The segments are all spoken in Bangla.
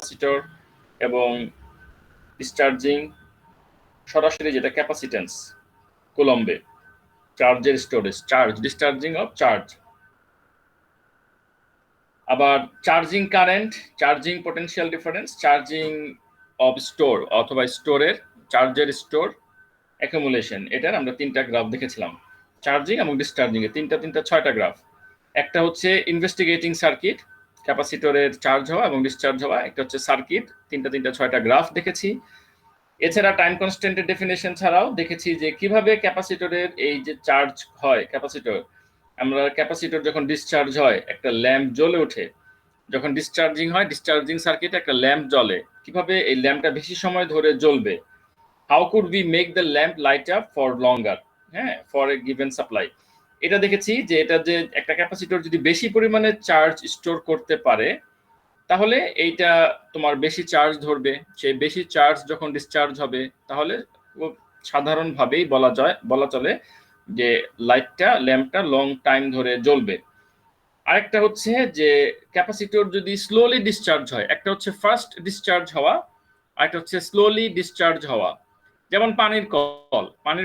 ক্যাপাসিটর এবং ডিসচার্জিং সরাসরি যেটা ক্যাপাসিটেন্স কুলম্বে, চার্জের storage, charge discharging of charge. আবার charging current, charging potential difference, charging of store অথবা স্টোরের চার্জের স্টোর অ্যাকুমুলেশন, এটার আমরা তিনটা গ্রাফ দেখেছিলাম। চার্জিং এবং ডিসচার্জিং এর তিনটা ছয়টা গ্রাফ। একটা হচ্ছে ইনভেস্টিগেটিং সার্কিট, ক্যাপাসিটরের চার্জ হওয়া এবং ডিসচার্জ হওয়া। একটা হচ্ছে সার্কিট, তিনটা ছয়টা গ্রাফ দেখেছি। এছাড়া টাইম কনস্ট্যান্টের ডেফিনেশন ছাড়াও দেখেছি যে কিভাবে ক্যাপাসিটরের এই যে চার্জ হয় ক্যাপাসিটর, আমরা ক্যাপাসিটর যখন ডিসচার্জ হয় একটা ল্যাম্প জ্বলে ওঠে, যখন ডিসচার্জিং হয় ডিসচার্জিং সার্কিটে একটা ল্যাম্প জ্বলে, কিভাবে এই ল্যাম্পটা বেশি সময় ধরে জ্বলবে, how could we make the lamp light up for লঙ্গার, হ্যাঁ, ফর এ গিভেন সাপ্লাই। এটা দেখেছি যে এটা যে একটা ক্যাপাসিটর যদি বেশি পরিমাণে চার্জ স্টোর করতে পারে তাহলে এইটা তোমার বেশি চার্জ ধরবে, সেই বেশি চার্জ যখন ডিসচার্জ হবে তাহলে সাধারণভাবেই বলা চলে যে লাইটটা ল্যাম্পটা লং টাইম ধরে জ্বলবে। আরেকটা হচ্ছে যে ক্যাপাসিটর যদি স্লোলি ডিসচার্জ হয়, একটা হচ্ছে ফার্স্ট ডিসচার্জ হওয়া, আরেকটা হচ্ছে স্লোলি ডিসচার্জ হওয়া। যেমন পানির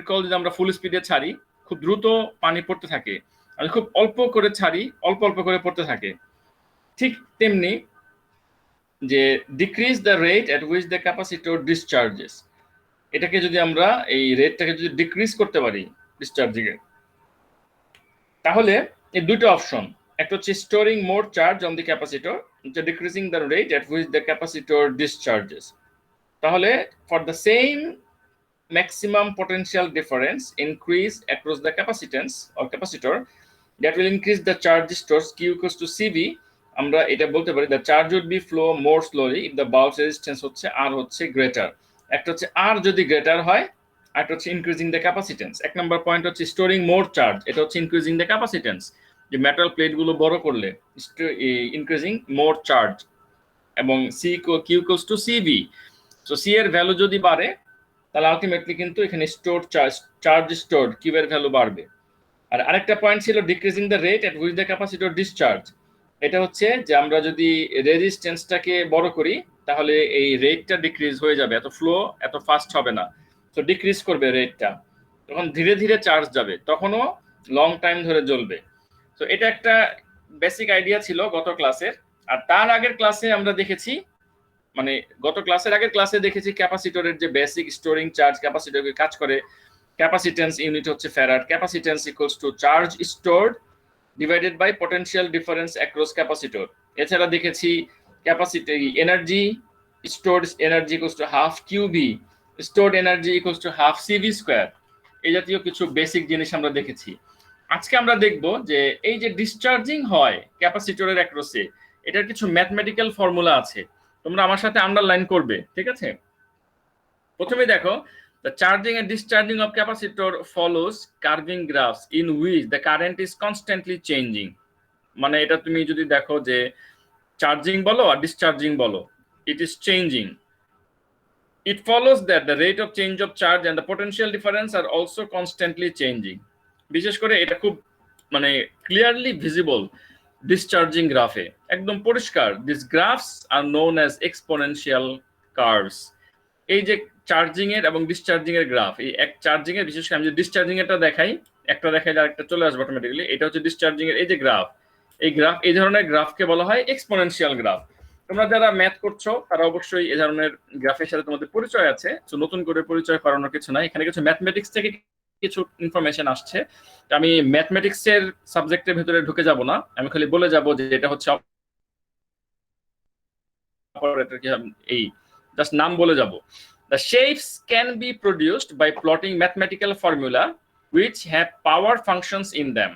কল যদি আমরা ফুল স্পিডে ছাড়ি খুব দ্রুত পানি পড়তে থাকে, আর খুব অল্প করে ছাড়ি অল্প করে পড়তে থাকে। ঠিক তেমনি যে decrease the rate at which the capacitor discharges, এটাকে যদি আমরা এই রেটটাকে যদি ডিক্রিজ করতে পারি ডিসচার্জিং এর, তাহলে এই দুটো অপশন, একটা হচ্ছে storing more charge on the capacitor, decreasing the rate at which the capacitor discharges. তাহলে for the same maximum potential difference increase across the capacitance or capacitor that will increase the charge stores Q equals to CV, আমরা এটা বলতে পারি the charge would be flow more slowly if the bulk resistance হচ্ছে R হচ্ছে greater। একটা হচ্ছে R যদি greater হয়, একটা হচ্ছে increasing the capacitance। এক নম্বর পয়েন্ট হচ্ছে storing more charge, এটা হচ্ছে increasing the capacitance, যে মেটাল প্লেট গুলো বড় করলে increasing more charge, এবং Q equals to CV। So C এর ভ্যালু যদি বাড়ে তাহলে আলটিমেটলি কিন্তু এখানে স্টোর চার্জ স্টোর কিউ এর ভ্যালু বাড়বে। আর আরেকটা পয়েন্ট ছিল decreasing the rate at which the capacitor discharge, এটা হচ্ছে যে আমরা যদি রেজিস্ট্যান্সটাকে বড় করি তাহলে এই রেটটা ডিক্রিজ হয়ে যাবে, এত ফ্লো এত ফাস্ট হবে না, তো ডিক্রিজ করবে রেটটা, তখন ধীরে ধীরে চার্জ যাবে, তখনও লং টাইম ধরে জ্বলবে। তো এটা একটা বেসিক আইডিয়া ছিল গত ক্লাসের। আর তার আগের ক্লাসে আমরা দেখেছি, মানে গত ক্লাসের আগের ক্লাসে দেখেছি ক্যাপাসিটরের যে বেসিক স্টোরিং চার্জ ক্যাপাসিটরকে কাজ করে, ক্যাপাসিটেন্স ইউনিট হচ্ছে farad, capacitance equals to charge stored divided by potential difference across capacitor. এছাড়া দেখেছি capacity energy, stored energy equals to half QV, stored energy equals to half CV square. এই জাতীয় কিছু বেসিক জিনিস আমরা দেখেছি। আজকে আমরা দেখব যে এই যে ডিসচার্জিং হয় ক্যাপাসিটরের অ্যাক্রসে, এটার কিছু ম্যাথমেটিক্যাল ফর্মুলা আছে, তোমরা আমার সাথে আন্ডারলাইন করবে, ঠিক আছে? প্রথমে দেখো, the charging and discharging of capacitor follows curving graphs in which the current is constantly changing। মানে এটা তুমি যদি দেখো যে চার্জিং বলো আর ডিসচার্জিং বলো, it is changing, it follows that the rate of change of charge and the potential difference are also constantly changing। বিশেষ করে এটা খুব মানে ক্লিয়ারলি ভিজিবল ডিসচার্জিং গ্রাফে, একদম পরিষ্কার। This graphs are known as exponential curves. এই যে চার্জিং এর এবং ডিসচার্জিং এর গ্রাফ, এই এক চার্জিং এর, বিশেষ করে আমি যদি ডিসচার্জিং এরটা দেখাই, একটা দেখাইলে আরেকটা চলে আসবে অটোমেটিক্যালি, এটা হচ্ছে ডিসচার্জিং এর এই যে গ্রাফ, এই ধরনের গ্রাফকে বলা হয় এক্সপোনেনশিয়াল গ্রাফ। তোমরা যারা ম্যাথ করছো তারা অবশ্যই এই ধরনের গ্রাফের সাথে তোমাদের পরিচয় আছে, তো নতুন করে পরিচয় করানোর কিছু নাই, এখানে কিছু ম্যাথমেটিক্স থেকে কিছু ইনফরমেশন আসছে। আমি ম্যাথমেটিক্স এর সাবজেক্টের ভিতরে ঢুকে যাব না, আমি খালি বলে যাব যে এটা হচ্ছে অপারেটর, কি এই জাস্ট নাম বলে যাব। The shapes can be produced by plotting mathematical formula which have power functions in them।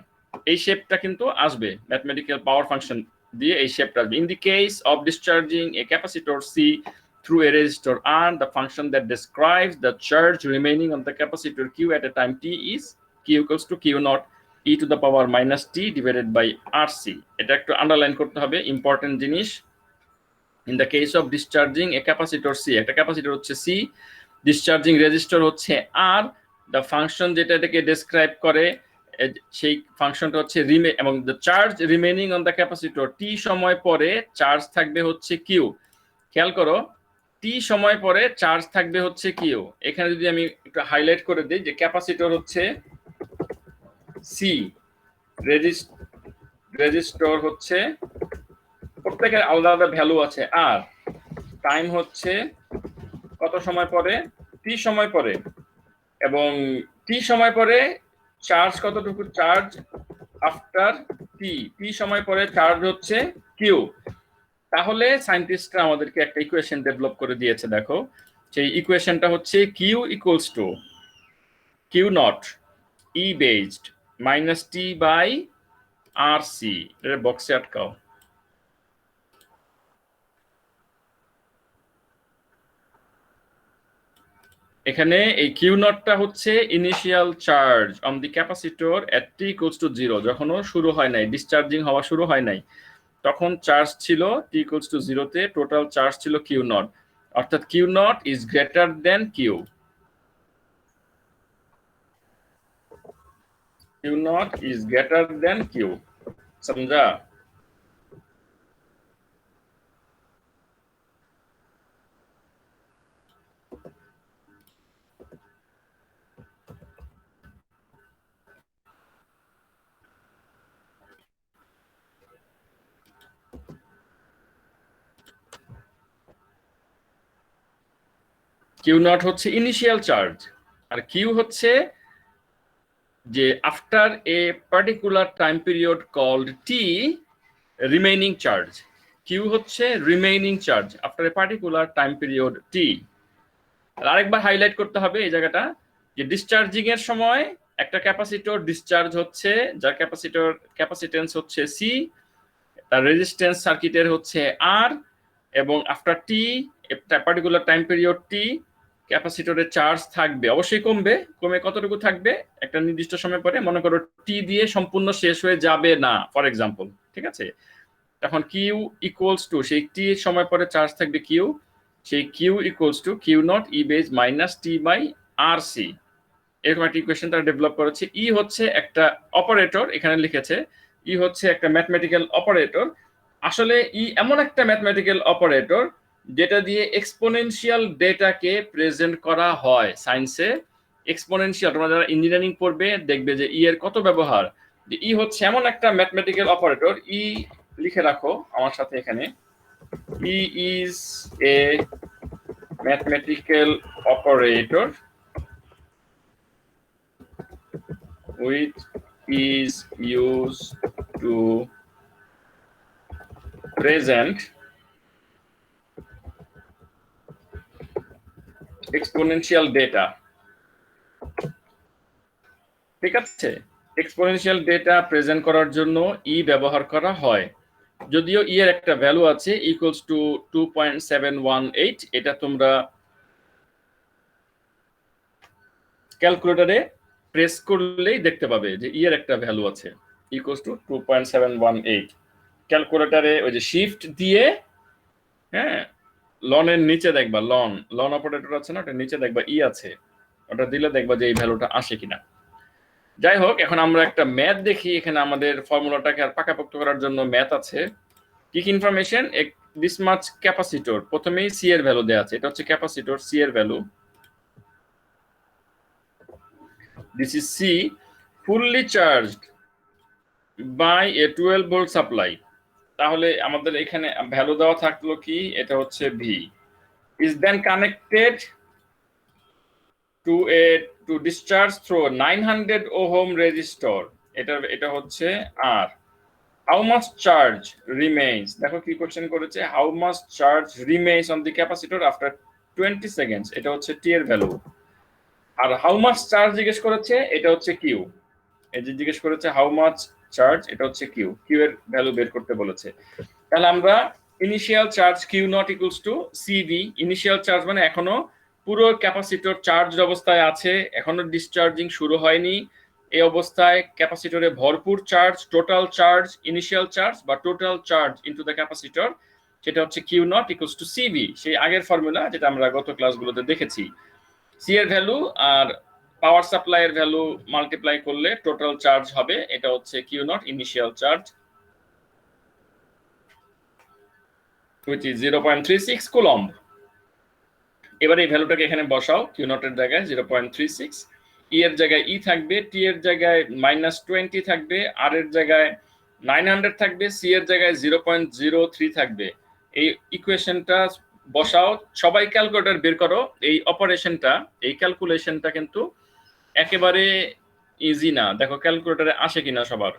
এই শেপটা কিন্তু আসবে ম্যাথমেটিক্যাল পাওয়ার ফাংশন দিয়ে, এই শেপটা আসবে। In the case of discharging a capacitor C through a resistor R, the function that describes the charge remaining on the capacitor Q at a time t is Q equals to Q naught e to the power minus t divided by RC। এটা একটু আন্ডারলাইন করতে হবে, ইম্পর্টেন্ট জিনিস। In the case of discharging a capacitor C, একটা ক্যাপাসিটর হচ্ছে C, ডিসচার্জিং রেজিস্টর হচ্ছে R, the function যেটা এটাকে ডেসক্রাইব করে সেই ফাংশনটা হচ্ছে এবং the charge remaining on the capacitor t সময় পরে চার্জ থাকবে হচ্ছে Q। খেয়াল করো টি সময় পরে চার্জ থাকবে হচ্ছে কিউ। এখানে যদি আমি একটু হাইলাইট করে দিই যে ক্যাপাসিটর হচ্ছে সি, রেজিস্টর হচ্ছে প্রত্যেকের আলাদা আলাদা ভ্যালু আছে, আর টাইম হচ্ছে কত সময় পরে, টি সময় পরে, এবং টি সময় পরে চার্জ কতটুকু, চার্জ আফটার টি সময় পরে চার্জ হচ্ছে কিউ। তাহলে সায়েন্টিস্টরা আমাদেরকে একটা ইকুয়েশন ডেভেলপ করে দিয়েছে, দেখো সেই ইকুয়েশনটা হচ্ছে Q equals to Q naught e based minus T by R C. এর বক্সে আটকাও। এখানে এই কিউ নটটা হচ্ছে initial charge on the capacitor at t equals to 0, যখনও শুরু হয় নাই, ডিসচার্জিং হওয়া শুরু হয় নাই, তখন চার্জ ছিল টি ইকুয়ালস টু 0 তে, টোটাল চার্জ ছিল কিউ নট, অর্থাৎ Q naught is greater than Q. Q naught is greater than Q, समझा? কিউ নট হচ্ছে ইনিশিয়াল চার্জ, আর কিউ হচ্ছে যে after a particular time period called T remaining charge. Q হচ্ছে remaining charge after a particular time period T. আর আরেকবার হাইলাইট করতে হবে এই জায়গাটা, যে ডিসচার্জিং এর সময় একটা ক্যাপাসিটর ডিসচার্জ হচ্ছে, যার ক্যাপাসিটেন্স হচ্ছে সি, তার রেজিস্ট্যান্স সার্কিটের হচ্ছে আর, এবং আফটার টি পার্টিকুলার টাইম পিরিয়ড টি ক্যাপাসিটরের চার্জ থাকবে, অবশ্যই কমবে, কমে কতটুকু থাকবে একটা নির্দিষ্ট সময় পরে, মনে করো টি দিয়ে সম্পূর্ণ শেষ হয়ে যাবে না ফর এক্সাম্পল, ঠিক আছে? তখন কিউ ইকুয়ালস টু সেই টি সময় পরে চার্জ থাকবে কিউ, সেই Q equals to Q naught e base minus T by R C. এরকম একটা ইকুয়েশন তারা ডেভেলপ করেছে। ই হচ্ছে একটা অপারেটর, এখানে লিখেছে ই হচ্ছে একটা ম্যাথমেটিক্যাল অপারেটর। আসলে ই এমন একটা ম্যাথমেটিক্যাল অপারেটর যেটা দিয়ে এক্সপোনেনশিয়াল ডেটাকে প্রেজেন্ট করা হয় সায়েন্সে। এক্সপোনেনশিয়াল, তোমরা যারা ইঞ্জিনিয়ারিং পড়বে দেখবে যে ই এর কত ব্যবহার। যে ই হচ্ছে এমন একটা ম্যাথমেটিক্যাল অপারেটর, ই লিখে রাখো আমার সাথে এখানে, e is a mathematical operator which is used to present exponential data। ঠিক আছে, এক্সপোনেনশিয়াল ডেটা প্রেজেন্ট করার জন্য ই ব্যবহার করা হয়। যদিও ই এর একটা ভ্যালু আছে ইকুয়ালস টু 2.718, এটা তোমরা ক্যালকুলেটরে প্রেস করলেই দেখতে পাবে যে ই এর একটা ভ্যালু আছে ইকুয়ালস টু 2.718। ক্যালকুলেটরে ওই যে শিফট দিয়ে, হ্যাঁ, লনের নিচে দেখবা, লন অপারেটর আছে না, ওটা নিচে দেখবা ই আছে, ওটা দিলে দেখবা যে এই ভ্যালুটা আসে কিনা। যাই হোক, এখন আমরা একটা ম্যাথ দেখি। এখানে আমাদের ফর্মুলাটাকে আর পাকাপোক্ত করার জন্য ম্যাথ আছে। কি কি ইনফরমেশন, দিস মাচ ক্যাপাসিটর, প্রথমেই সি এর ভ্যালু দেওয়া আছে, এটা হচ্ছে ক্যাপাসিটর সি এর value, this is C, fully charged by a 12 volt supply. তাহলে আমাদের এখানে ভ্যালু দেওয়া থাকলো কি, এটা হচ্ছে V, is then connected to discharge through 900 ohm resistor, এটা হচ্ছে আর। how much charge remains, দেখো কি কোশ্চেন করেছে, how much charge remains on the capacitor after 20 seconds, এটা হচ্ছে টি এর ভ্যালু। আর how much charge জিজ্ঞেস করেছে, এটা হচ্ছে কিউ। এই যে জিজ্ঞেস করেছে how much charge, এটা হচ্ছে কিউ, কিউ এর ভ্যালু বের করতে বলেছে। তাহলে আমরা initial charge Q naught equals to CV, initial charge মানে এখনো পুরো ক্যাপাসিটর চার্জ অবস্থায় আছে, এখনো ডিসচার্জিং শুরু হয়নি, এই অবস্থায় ক্যাপাসিটরে ভরপুর charge, total charge, initial charge বা total charge into the capacitor, সেটা হচ্ছে Q naught equals to CV, সেই আগের ফর্মুলা যেটা আমরা গত ক্লাসগুলোতে দেখেছি। সি এর ভ্যালু আর পাওয়ার সাপ্লাই এর ভ্যালু মাল্টিপ্লাই করলে টোটাল চার্জ হবে, এটা হচ্ছে Q naught initial charge. which is 0.36 coulomb. এবার এই ভ্যালুটাকে এখানে বসাও, কিউ নট এর জায়গায় 0.36, ই এর জায়গায় ই থাকবে, টি এর জায়গায় -20 থাকবে, আর এর জায়গায় 900 থাকবে, সি এর জায়গায় 0.03 থাকবে। এই ইকুয়েশনটা বসাও, সবাই ক্যালকুলেটর বের করো। এই অপারেশনটা, এই ক্যালকুলেশনটা কিন্তু একেবারে ইজি না। দেখো ক্যালকুলেটরে আসে কিনা সবার।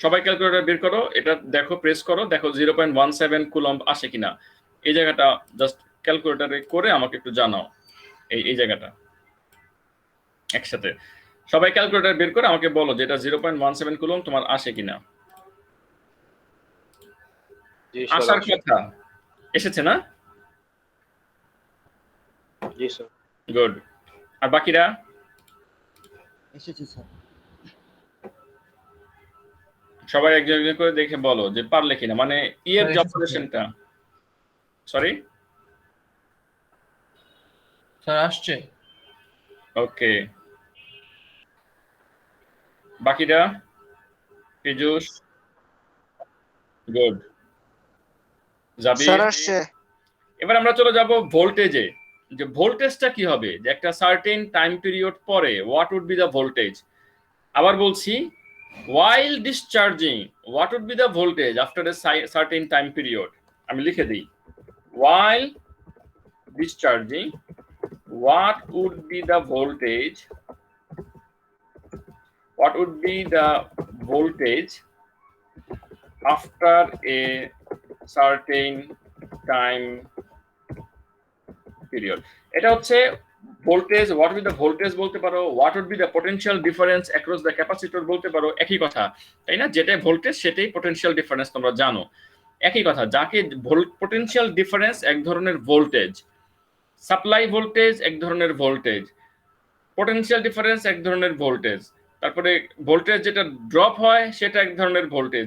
সবাই ক্যালকুলেটর বের করো, এটা দেখো, প্রেস করো, দেখো 0.17 কুলম্ব আসে কিনা। এই জায়গাটা জাস্ট ক্যালকুলেটরে করে আমাকে একটু জানাও। এই জায়গাটা একসাথে সবাই ক্যালকুলেটর বের করে আমাকে বলো যে এটা 0.17 কুলম্ব তোমার আসে কিনা। আসার কথা এসেছে না? জি স্যার। গুড। আর বাকিরা? এসেছে স্যার। সবাই একজন একজন করে দেখে বলো যে পারলে কিনা, মানে ই এর যে অপারেশনটা। সরি স্যার আসছে। ওকে, বাকিরা? পীযূষ? গুড। জাবির? স্যার আসছে। এবার আমরা চলে যাব ভোল্টেজে, যে ভোল্টেজটা কি হবে, যে একটা সার্টেন টাইম পিরিয়ড পরে what would be the voltage. আবার বলছি, while discharging what would be the voltage after a certain time period। আমি লিখে দিই, while discharging what would be the voltage, what would be the voltage after a certain time period। এটা হচ্ছে voltage. What will the voltage বলতে পারো, what would be the potential difference across the capacitor বলতে পারো, একই কথা তাই না? যেটাই ভোল্টেজ সেটাই পোটেনশিয়াল ডিফারেন্স, তোমরা জানো একই কথা। যাকে পোটেনশিয়াল ডিফারেন্স এক ধরনের ভোল্টেজ, সাপ্লাই ভোল্টেজ এক ধরনের ভোল্টেজ, পোটেনশিয়াল ডিফারেন্স এক ধরনের ভোল্টেজ, তারপরে ভোল্টেজ যেটা ড্রপ হয় সেটা এক ধরনের ভোল্টেজ,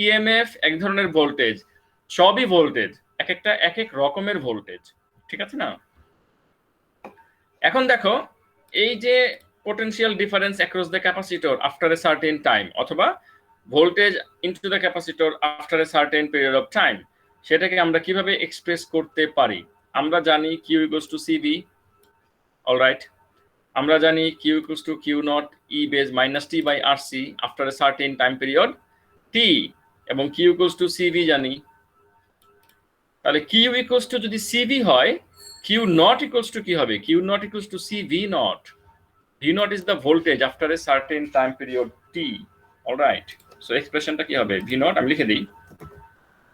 ইএমএফ এক ধরনের ভোল্টেজ, সবই ভোল্টেজ, এক একটা এক এক রকমের ভোল্টেজ, ঠিক আছে না? এখন দেখো, এই যে potential difference across the capacitor after a certain time, অথবা voltage into the capacitor after a certain period of time, সেটাকে আমরা কিভাবে এক্সপ্রেস করতে পারি? আমরা জানি Q equals to CV, alright. আমরা জানি Q equals to Q naught e base minus T by R C after a certain time period T, এবং কিউ ইকুয়ালস টু সিভি জানি। তাহলে কিউ ইকুয়ালস টু যদি সিভি হয়, Q naught equals to কি হবে? Q naught equals to C V naught. V naught is the voltage after a certain time period T. All right. So expression টা কি হবে? V naught আমি লিখে দিই।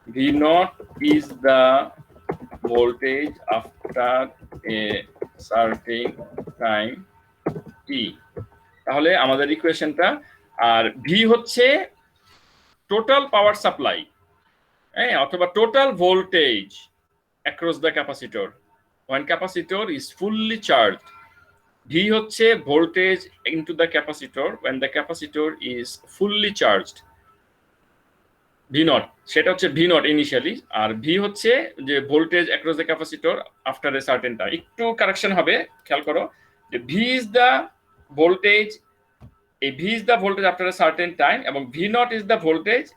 V naught is the voltage after a certain time T. তাহলে আমাদের ইকুয়েশনটা, আর V হচ্ছে টোটাল পাওয়ার সাপ্লাই, অথবা total voltage across the capacitor when capacitor is fully charged। V হচ্ছে voltage into the capacitor when the capacitor is fully charged। V naught সেটা হচ্ছে V naught initially, আর V হচ্ছে যে voltage across the capacitor after a certain time। একটু কারেকশন হবে, খেয়াল করো যে V is the voltage, এই V is the voltage after a certain time, এবং V naught is the voltage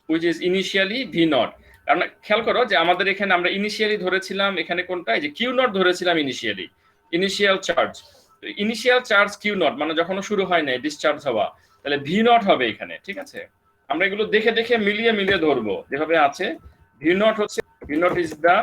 which is initially V naught। কারণ খেয়াল করো যে আমাদের এখানে আমরা ইনিশিয়ালি ধরেছিলাম, এখানে কোনটা, এই যে কিউ নট ধরেছিলাম initially, initial charge. Initial charge Q naught মানে যখনও শুরু হয় না ডিসচার্জ হওয়া, তাহলে ভি নট হবে এখানে, ঠিক আছে? আমরা এগুলো দেখে দেখে মিলিয়ে মিলিয়ে ধরবো যেভাবে আছে। ভি নট হচ্ছে, ভি নট ইজ দ্য